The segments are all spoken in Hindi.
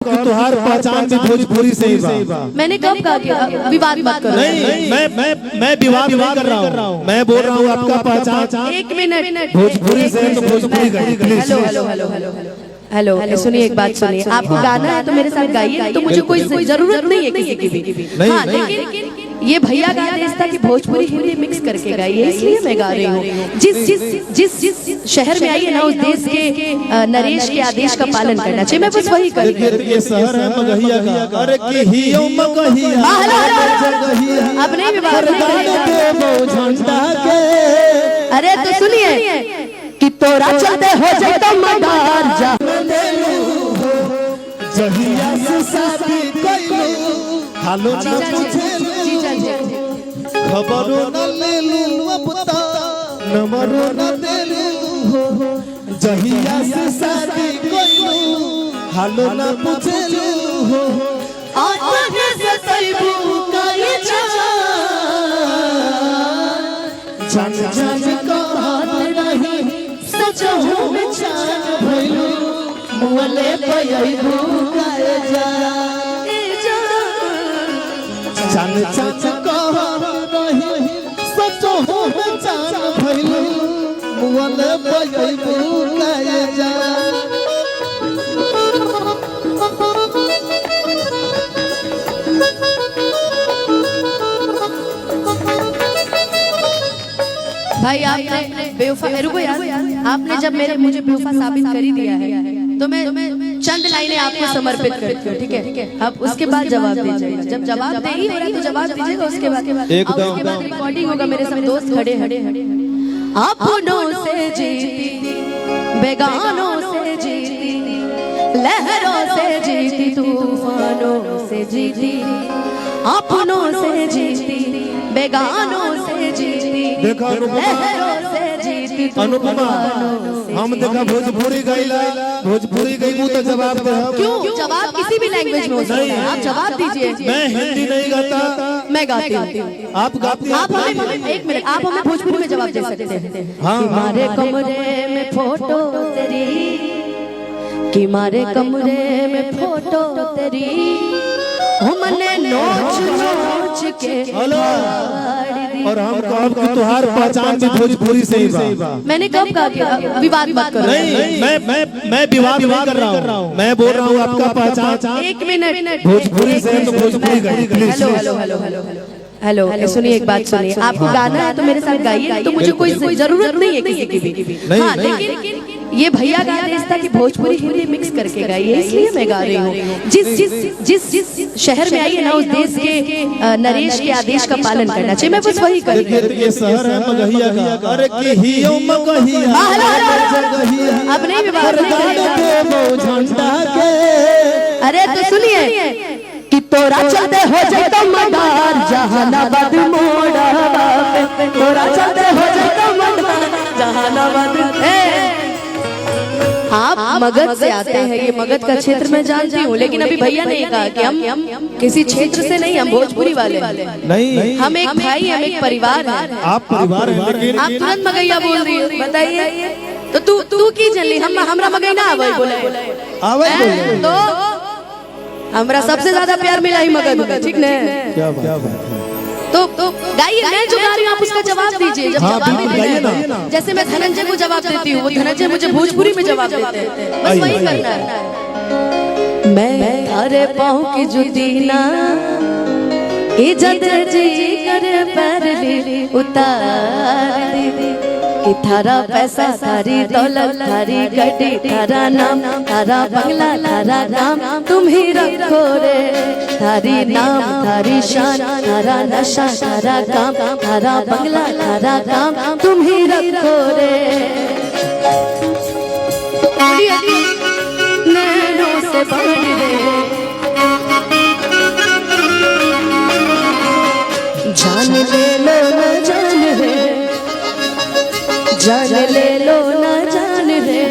तुहार पहचान भी भोजपुरी से ही बा। मैंने कब कहा कि विवाद मत करो? नहीं, मैं विवाद नहीं कर रहा हूँ। मैं बोल रहा हूँ आपका पहचान। एक मिनट, भोजपुरी से तो भोजपुरी गाइए। हेलो, सुनिए, एक बात सुनिए। आपको गाना है तो मेरे साथ गाइए, तो मुझे कोई जरूरत नहीं है किसी की भी। हाँ, लेकिन ये भैया गाते हैं कि भोजपुरी हिंदी मिक्स करके गाइए, इसलिए मैं गा रही हूँ। जिस शहर में आई है ना, उस देश के नरेश के आदेश का पालन करना चाहिए। मैं बस वही कर रही हूँ। ये शहर है मगहिया का। अरे की हियो मगहिया। अब नहीं विवाद के। अरे तो सुनिए कि तोरा चलते हो जाए तो मदार जा जहिया से शादी कइलो हालो ना पूछे खबरो न लेलू अब त नंबरो न देलू हो जहिया से शादी कइलो हालो न पूछेलू हो आत्मा से तैबू करे जान जान कहत रही सच हो में जान भइलू मुले पयबू करे जान जान कहत रही सच हो में जान भइलू मुले पयबू करे जा। भाई आपने बेवफा रुको यार, आपने जब मुझे बेवफा साबित कर ही दिया है तो मैं चंद लाइनें आपको समर्पित करती हूँ, ठीक है? अब उसके बाद जवाब दीजिएगा। जब जवाब दे ही हो रहा है तो जवाब दीजिएगा। उसके बाद रिकॉर्डिंग होगा। मेरे सब दोस्त खड़े हैं। अपनों से जीती बेगानों से जीती लहरों से जीती तूफानों से जीती अपनों से जीती बेगानों से जीती लहरों से जीती अनुपमा हम देखा भोजपुरी गईला भोजपुरी गई तो जवाब दे। क्यों? जवाब किसी भी लैंग्वेज में हो सकता है। आप जवाब दीजिए। मैं हिंदी नहीं गाता, मैं गाती हूँ। आप गाती हैं। आप हमें एक मिनट, आप हमें भोजपुरी में जवाब दे सकते हैं। हमारे कमरे में फोटो तेरी कि मारे कमरे में फोटो तेरी हमने नोच नोच के और हम कब कि तुहार पहचान भी भोजपुरी से ही बा। मैंने कब कहा कि विवाद मत करो? नहीं, मैं विवाद नहीं कर रहा हूँ। मैं बोल रहा हूँ आपका पहचान। एक मिनट, भोजपुरी से तो भोजपुरी गाइए। हेलो, सुनिए, एक बात सुनिए। आपको गाना है तो मेरे साथ गाइए, तो मुझे कोई जरूरत नहीं है किसी की भी। हाँ, लेकिन ये भैया गाते हैं कि भोजपुरी हिंदी मिक्स करके गाइए, इसलिए मैं गा रही हूँ। जिस शहर में आई है ना, उस देश के नरेश के आदेश का पालन करना चाहिए। मैं बस वही कर रही हूँ। ये शहर है मगहिया का। अरे की हियो मगहिया। अब नहीं विवाद के। अरे तो सुनिए कि तोरा चलते हो जाए तो मदार जहानाबाद मोड़ा तोरा चलते हो जाए तो मदार जहानाबाद। आप मगध से आते हैं, ये मगध का क्षेत्र में जानती हूँ, लेकिन अभी भैया ने कहा कि हम किसी क्षेत्र से नहीं, हम भोजपुरी वाले नहीं। हम एक भाई, हम एक परिवार है। आप परिवार हैं, आप तुरंत मगैया बोल रही हो, बताइए। तो तू की जल्दी हमरा मगई ना आवे बोले तो हमरा सबसे ज्यादा प्यार मिला ही मगध में, ठीक ना? क्या बात है। तो गाइए, मैं जो गा रही हूँ आप उसका जवाब दीजिए। जब जवाब गाइए ना, जैसे मैं धनंजय को जवाब देती हूँ, वो धनंजय मुझे भोजपुरी में जवाब देते हैं। बस वही करना है। मैं थारे पाँव की जुती ना इज्जत जी कर पैर ले उतार दे कि थारा पैसा थारी दौलत थारी गड्डी थारा नाम थारा बंगला थारा नाम तुम ही रखो रे। थारी नाम थारी शान थारा नशा थारा काम थारा बंगला थारा काम तुम ही रखो रे। नैनों से बढ़ रे जान ले लो न जान रे जान ले लो ना जान रे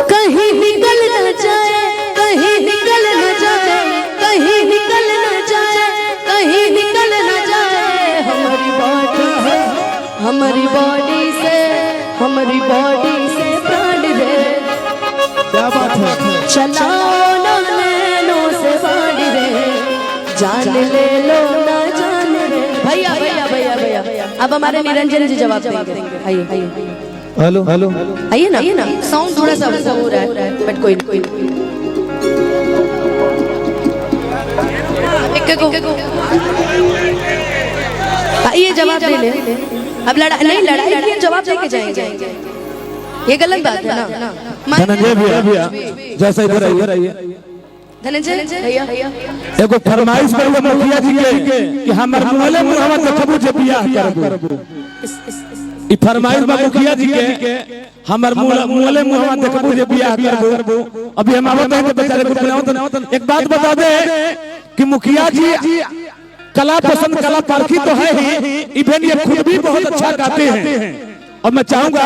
कहीं निकल न जाए कहीं निकल न जाए कहीं निकल न जाए कहीं निकल न जाए हमारी बॉडी से प्राण रे। क्या बात है। चलाओ जान ले लो ना जान ले। भैया भैया भैया भैया अब हमारे निरंजन जी जवाब देंगे। आइए आइए हेलो हेलो आइए ना साउंड थोड़ा सा हो रहा है बट कोई कोई आइए जवाब दे ले। अब लड़ाई के जवाब देके जाएंगे, ये गलत बात है ना। धनंजय भैया जैसा इधर आइए। धनंजय भैया एगो फरमाइश पर मुखिया जी के कि हमर मोहल्ले में हम देखबू जे बियाह करबू। ई फरमाइश बा मुखिया जी के हमर मोहल्ले में हम देखबू जे बियाह करबू। अभी हम आवत है बेचारे को बुलाओ। एक बात बता दे कि मुखिया जी कला पसंद कला पारखी तो है ही, इवन ये खुद भी बहुत अच्छा गाते हैं। और मैं चाहूंगा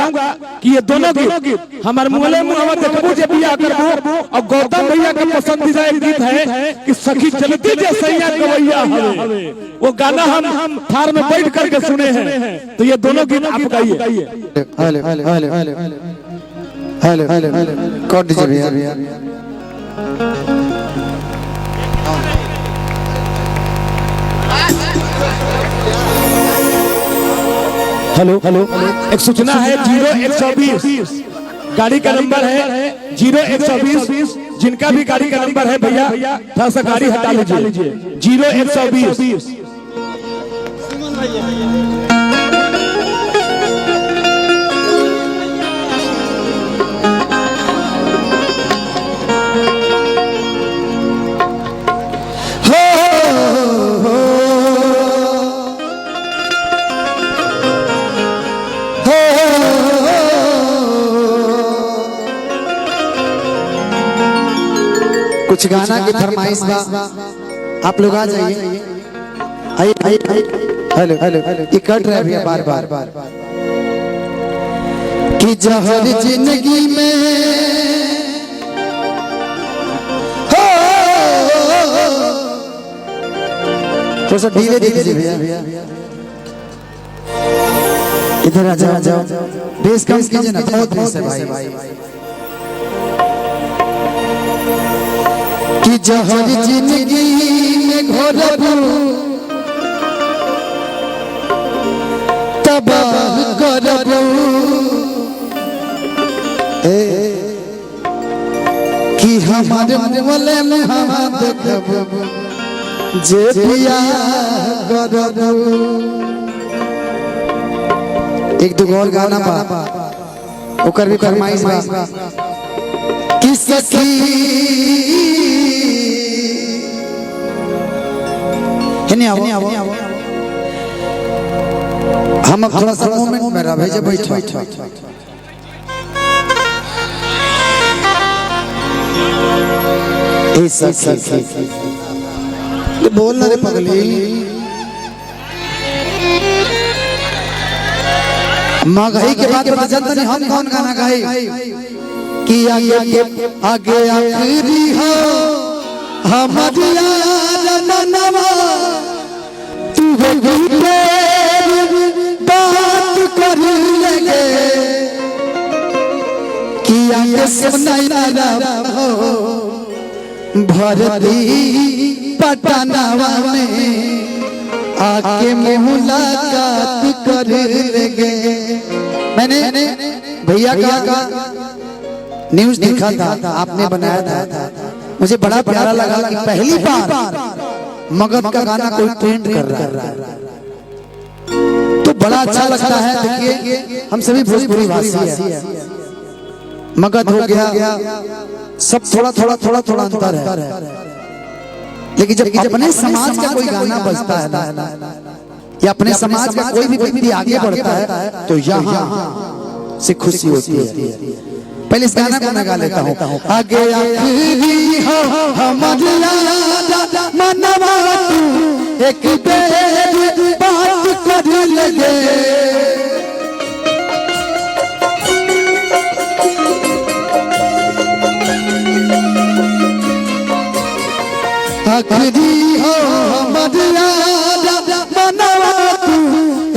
कि ये दोनों गीत हमारे मोहल्ले में हम देखबू जे बियाह करबू। और गौतम भैया का पसंदीदा एक गीत है कि सखी चलती जैसैया गवैया हवे, वो गाना हम थार में बैठ करके सुने हैं। तो ये दोनों गीत आप गाइए। Hello hello hello hello hello hello कौन डीजे भैया? हेलो हेलो एक सूचना है 0120 गाड़ी का नंबर है 0120। जिनका भी गाड़ी का नंबर है भैया थोड़ा सा गाड़ी हटा लीजिए। 0120 कुछ गाना की फरमाइश बा, आप लोग आ जाइए। आइए हेलो हेलो ये कट रहा है भैया बार बार कि जहर जिंदगी में हो तो सब धीरे धीरे भैया इधर आ जाओ। बेस कम कीजिए ना, बहुत बेस है भाई। कि जहर जिंदगी में घोरबू तबाह करबू कि हमारे मोहल्ले में हम देखबू जे बियाह करबू। एक दो और गाना बा ओकर भी फरमाइश बा कि सखी हम अब थोड़ा सा मोमेंट में रह भेजे बैठो। ये बोल ना रे पगली, महंगाई के बाद जनता ने हम कौन गाना गाई कि आगे आखिरी हो हमारी मनवा तू बात कर लगे कि आगे सुनाई हो भरती पटनावा में आके मुलाकात कर लगे। मैंने भैया का न्यूज़ देखा था, आपने बनाया था, मुझे बड़ा प्यारा लगा कि पहली बार मगध का गाना कोई ट्रेंड कर रहा है तो बड़ा अच्छा लगता है। देखिए हम सभी भोजपुरी भाषी हैं, मगध हो गया, सब थोड़ा अंतर है। लेकिन जब अपने समाज का कोई गाना बजता है ना या अपने समाज का कोई भी व्यक्ति आगे बढ़ता है तो यहाँ से खुशी होती है। पहले इस गाना को मैं गा लेता हूँ। आगे आखिरी हो हमारी मनवा तू एक बेर बात कर लगे आखिरी हो हमारी मनवा तू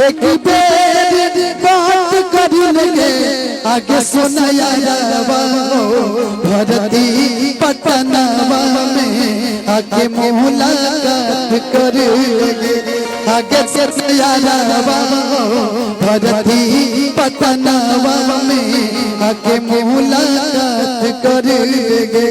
एक बेर बात कर लगे आगे सुनाया भरती पटनावा में आके मुलाकात कर लेंगे आगे से यारवा धरती पटनावा में आके मुलाकात कर लेंगे।